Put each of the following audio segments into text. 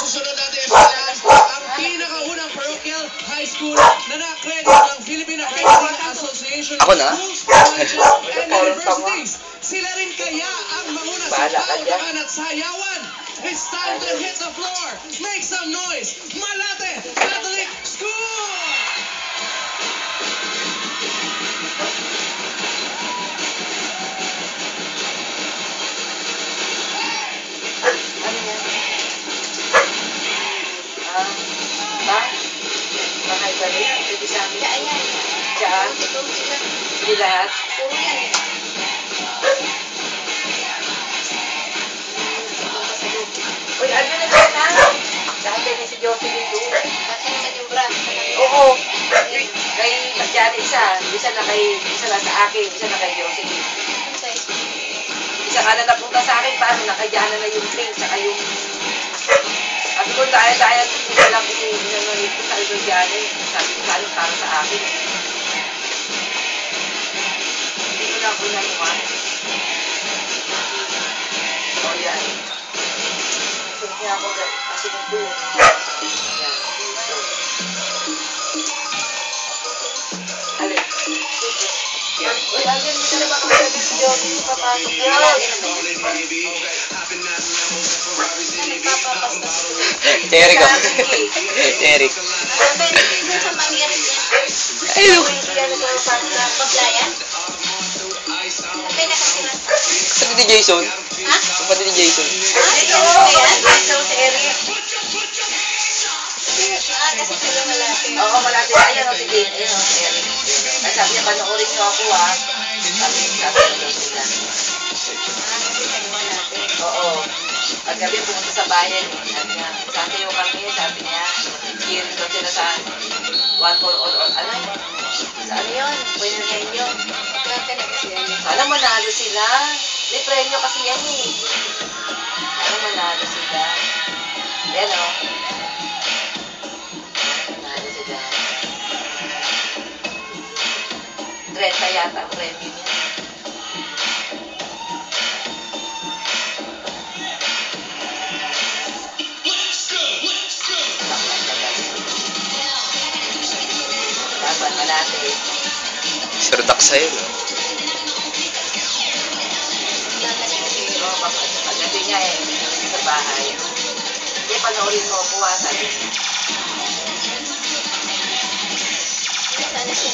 susunod natin eskwelahan, ang pinakaunang parochial high school na na-accredit ng Philippine Accrediting Association of Schools, Colleges, and Universities. Sila rin kaya ang manguna sa paunahan at sayawan. It's time to hit the floor. Make some noise. Malate Catholic School! Mahal ba rin? Pwede sa amin. Ayan. Diyan. Hindi lahat. Uy, ano na dyan na? Dati na si Jocelyn doon. Dati na sa Jubra. Oo. Kay dyan isa na sa akin, isa na kay Jocelyn. Isa ka na napunta sa akin, paano nakadyan na yung pink, saka yung... Sabi ko, dahil hindi lang inanunit ko sa Aldogianin. Sabi ko, para sa akin. Hindi ko na ako nanuhan. O, yan. Kasi niya ako, kasi nito. Yan. Alin. Uy, alin, hindi ka na ba kung sabi si Josie, papasok yun. Eric ako. Eric. Ayun. Saan ni Jason? Ha? Saan ni Jason? Jason si Eric. Kasi sila malaki. Oo, malaki. Ayan o si Dave. Ayan o si Eric. Ay, sabi niya, panoorin niyo ako ha. Sabi niya sila. Oo. Paggabi pumunta sa bayan, sabi niya, sasayaw kami, sabi niya, hearing daw sila sa one for all, ano yun? Pwede na yun. Sana manalo sila. May premyo kasi yan eh. Sana manalo sila. Yan o. Manalo sila. 30 yata ang premyo niya. Dapat malate. Sir Dax sa'yo, no? Oo, pagdating niya eh, sa bahay. Hindi, panoorin mo ako ha, sabi niya. Sana siya.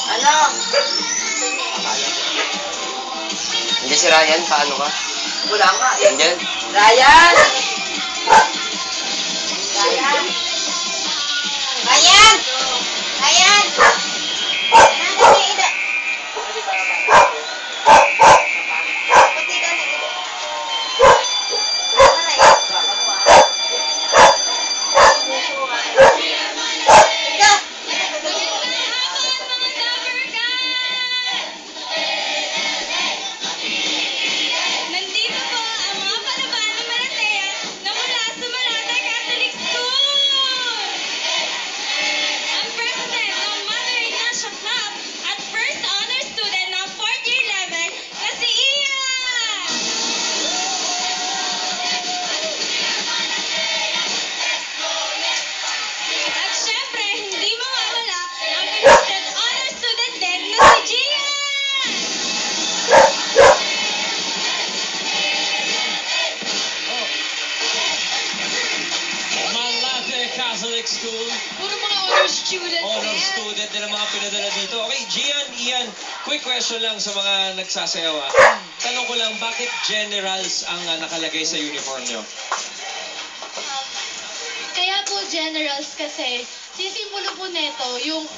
Ano? Hindi si Ryan, paano ka? Wala nga eh. Andyan? Ryan! Ryan! Ryan! Ryan! Nandang na ida. Pati ka na ida. Catholic School. Puro mga honor students. Honor student din ang mga pinadala dito. Okay, Gian, Ian, quick question lang sa mga nagsasayaw. Tanong ko lang, bakit generals ang nakalagay sa uniform nyo? Kaya po generals kasi, sisimulo po neto yung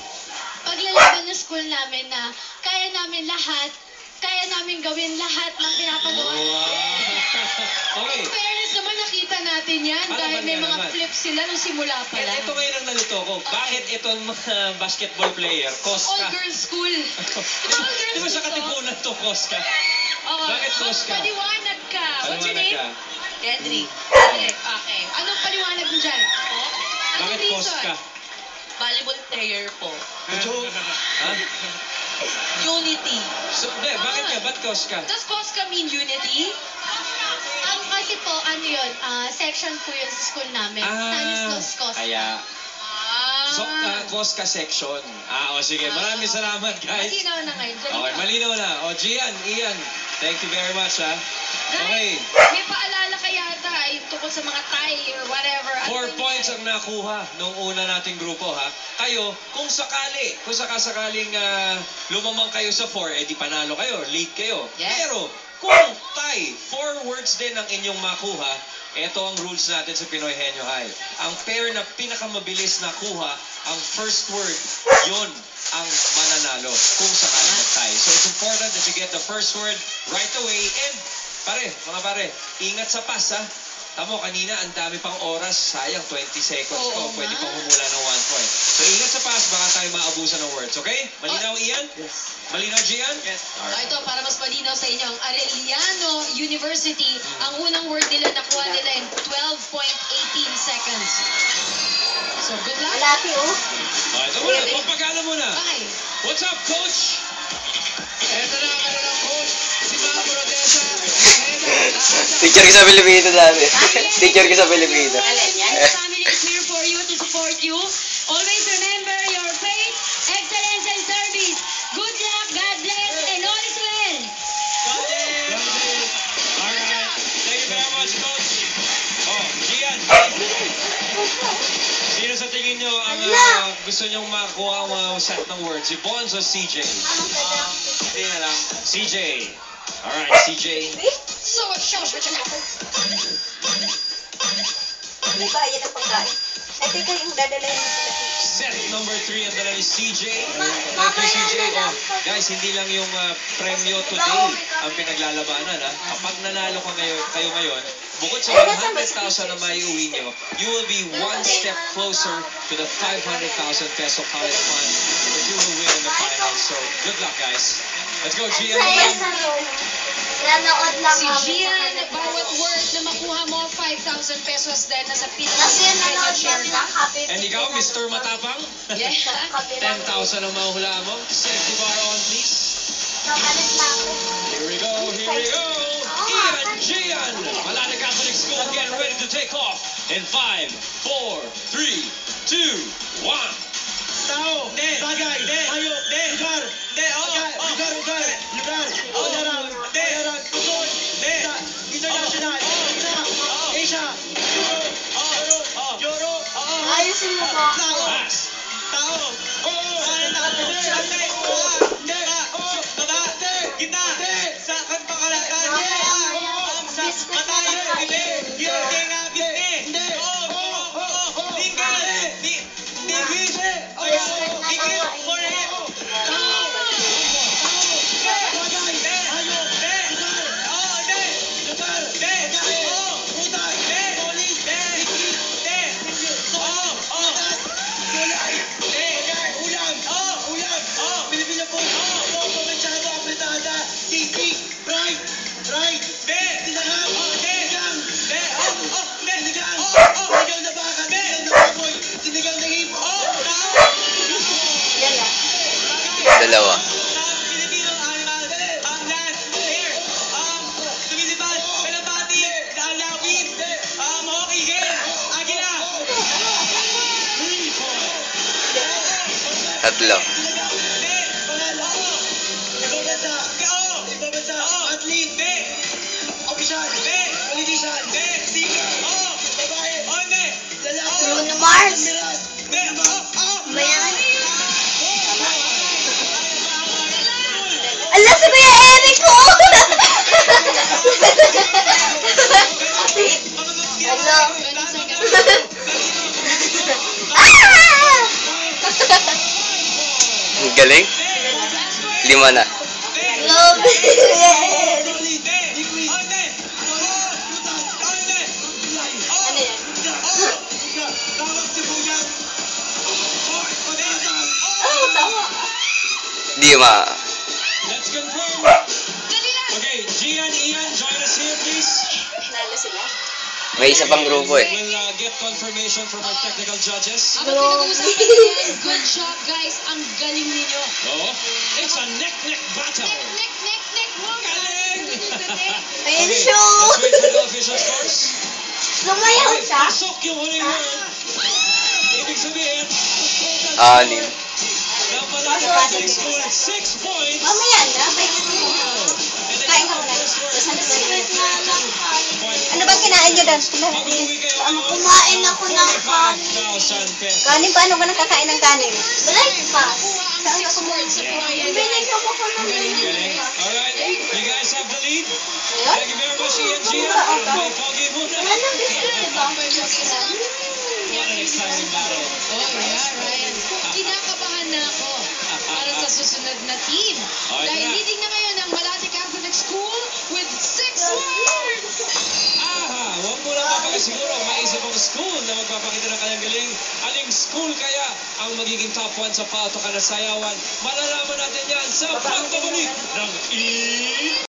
paglalaban ng school namin na kaya namin lahat, kaya namin gawin lahat ng pinapagawa. Wow! Okay. In fairness naman, nakita Nakita natin yan Ano dahil ba may nga mga naman? flips sila nung simula pa Kaya lang. ito ngayon ang nalito ko. Bakit itong mga basketball player, Koska? All-girls school. Di ba sa katipunan to, Koska? Oo. Bakit Koska? Paliwanag ka. What's your name? Paliwanag ka. Kendrick. Okay. Anong paliwanag mo dyan? Anong Bakit reason? Koska? Volleyball player po. Ha? Unity. So, bakit nga? Ba't Koska? Does Cosca mean unity? Kasi po, ano yun, section po yun sa school namin. Stanislaus Cosca. Kaya, so, Koska section. O sige, maraming salamat guys. Malinaw na ngayon. Okay, malinaw na. O, Gian, Ian, thank you very much ha. Okay, May paalala ka yata yung tungkol sa mga tie or whatever. 4 points ang nakuha nung una nating grupo ha. Kayo, kung sakasakaling lumamang kayo sa 4, di panalo kayo, lead kayo. Yes. Pero, kung tie, 4 words din ang inyong makuha, ito ang rules natin sa Pinoy Henyo High. Ang pair na pinakamabilis nakuha, ang first word, yun ang mananalo kung sakaling mag-tie. So it's important that you get the first word right away. And, mga pare, ingat sa pass ha. Tamo, kanina, ang dami pang oras. Sayang, 20 seconds ko. Pwede pang humula ng 1 point. So, ingat sa pass, baka tayo maabusan ng words, okay? Malinaw, Ian? Yes. Malinaw, Gian? Yes. Alright. Ito, para mas malinaw sa inyo, ang Arellano University, ang unang word nila nakuha nila in 12.18 seconds. So, good luck. Malati, oh. Ito muna, pagpagala muna. Okay. What's up, coach? Eto na ang kanilang coach, si Ma'am Rodessa. Teacher ko sa Pilipino dati. Teacher ko sa Pilipino. Alam yan. Family is here for you to support you. Always remember your faith, excellence, and service. Good luck, God bless, and all is well. Alright. Thank you very much, coach. Oh, Gian. Sino sa tingin nyo ang gusto nyong makuha ang set ng words? Si Bonds o CJ? Hindi na lang. CJ. Alright, CJ. So, Ano ba? Yan ang pagkain. Ito yung dadalayan mo sila. Set number 3 ang dala ni CJ. Thank you, CJ. Oh, guys, hindi lang yung premyo today ang pinaglalabanan. Ha? Kapag nanalo kayo ngayon, bukod sa 100,000 na maiuwi nyo, you will be one step closer to the 500,000 peso college fund that you will win in the finals. So, good luck, guys. Let's go, GM. Nanood lang si kami sa Gian, kanila. bawat word na makuha mo, 5,000 pesos din nasa Kasi pinaka nanood kami ng Happy And ikaw, Mr. Matapang? Yeah. 10,000 ang mahulaan mo. Safety bar on, please. Nakalit lang ako. Here we go, here we go. Ian Gian. Malala Catholic School getting ready to take off in 5, 4, 3, 2, 1. Tao, bagay, hayop, lugar, lugar, tungkol, international, Asia, Europe, Ayusin mo ba? Pass. tao, Dalawa. Tatlo. Bruno Mars. Bayan. Ala, si Kuya Eric ko! Ano? Ang galing. 5 na. Love it, Kuya Eric. Di ma... Let's confirm. Dali lang! Okay, Gian, Ian, join us here, please. Nalo sila. May isa pang grupo eh. We'll get confirmation from our technical judges. Habang pinag-uusapan natin, good job guys, ang galing ninyo. Oh, it's a neck-neck battle. Neck, wow! Galing! Ayun Okay, siya. let's wait for the official scores. Lumayaw Okay, siya. pasok yung huling word. Ibig sabihin, Anim. ng Malate Catholic School, 6 points. Mamaya na. And Kain ka muna. Ano bang kinain niyo doon? Kumain ako ng kanin. Kanin, paano ka nakakain ng kanin? Breakfast. Kuha ang 6 words sa Korean. Binigyan mo ko ng Alright, you guys have the lead. Thank you very much, Ian Gia. May pogi muna. What an exciting battle. Oh, yeah, Ryan. Kinakabahan na ako para sa susunod na team. Okay, Dahil na. leading na ngayon ang Malate Catholic School with 6 words! Aha! Huwag mo lang mapagasiguro ang maisip ang school na magpapakita ng kanyang galing. Aling school kaya ang magiging top 1 sa pautokan na sayawan? Malalaman natin yan sa pagbabalik ng